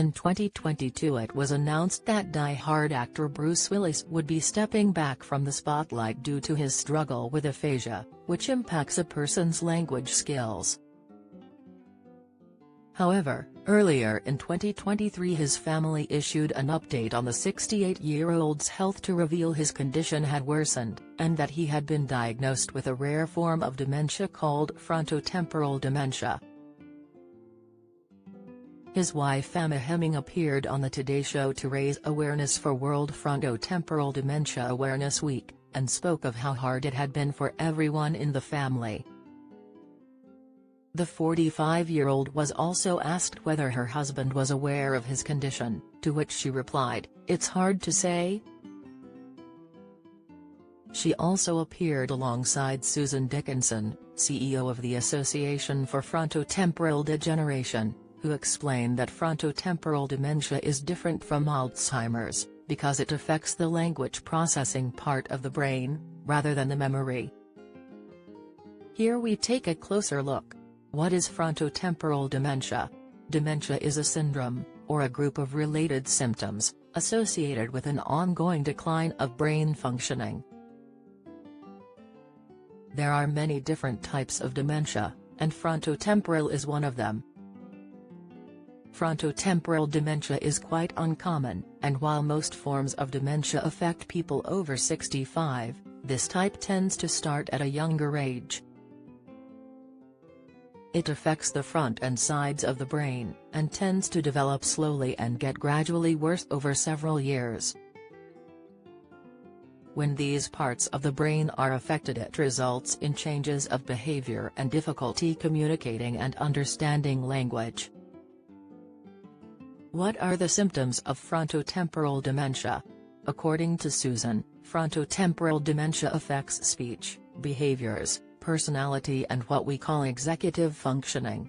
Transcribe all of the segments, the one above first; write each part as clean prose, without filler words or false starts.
In 2022 it was announced that die-hard actor Bruce Willis would be stepping back from the spotlight due to his struggle with aphasia, which impacts a person's language skills. However, earlier in 2023 his family issued an update on the 68-year-old's health to reveal his condition had worsened, and that he had been diagnosed with a rare form of dementia called frontotemporal dementia. His wife Emma Hemming appeared on the Today Show to raise awareness for World Frontotemporal Dementia Awareness Week, and spoke of how hard it had been for everyone in the family. The 45-year-old was also asked whether her husband was aware of his condition, to which she replied, "It's hard to say." She also appeared alongside Susan Dickinson, CEO of the Association for Frontotemporal Degeneration, who explained that frontotemporal dementia is different from Alzheimer's, because it affects the language processing part of the brain, rather than the memory. Here we take a closer look. What is frontotemporal dementia? Dementia is a syndrome, or a group of related symptoms, associated with an ongoing decline of brain functioning. There are many different types of dementia, and frontotemporal is one of them. Frontotemporal dementia is quite uncommon, and while most forms of dementia affect people over 65, this type tends to start at a younger age. It affects the front and sides of the brain, and tends to develop slowly and get gradually worse over several years. When these parts of the brain are affected, it results in changes of behavior and difficulty communicating and understanding language. What are the symptoms of frontotemporal dementia? According to Susan, frontotemporal dementia affects speech, behaviors, personality and what we call executive functioning.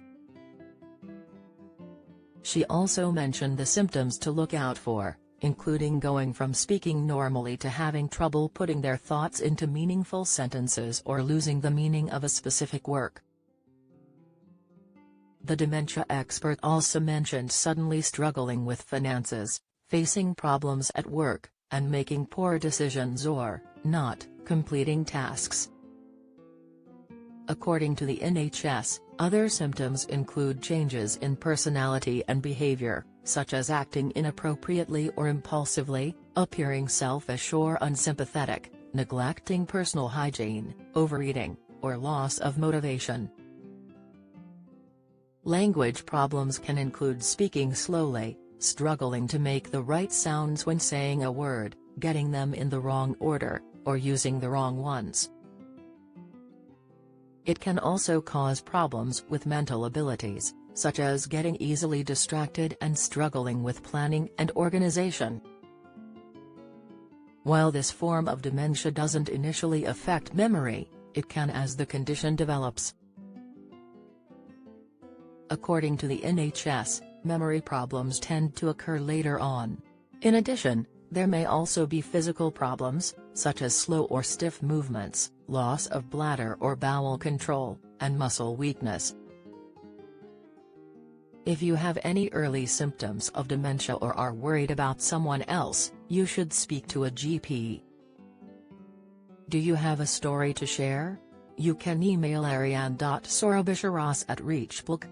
She also mentioned the symptoms to look out for, including going from speaking normally to having trouble putting their thoughts into meaningful sentences or losing the meaning of a specific word. The dementia expert also mentioned suddenly struggling with finances, facing problems at work, and making poor decisions or not completing tasks. According to the NHS, other symptoms include changes in personality and behavior, such as acting inappropriately or impulsively, appearing selfish or unsympathetic, neglecting personal hygiene, overeating, or loss of motivation. Language problems can include speaking slowly, struggling to make the right sounds when saying a word, getting them in the wrong order, or using the wrong ones. It can also cause problems with mental abilities, such as getting easily distracted and struggling with planning and organization. While this form of dementia doesn't initially affect memory, it can as the condition develops. According to the NHS, memory problems tend to occur later on. In addition, there may also be physical problems, such as slow or stiff movements, loss of bladder or bowel control, and muscle weakness. If you have any early symptoms of dementia or are worried about someone else, you should speak to a GP. Do you have a story to share? You can email ariane.sorabisharas@reachbook.co.uk.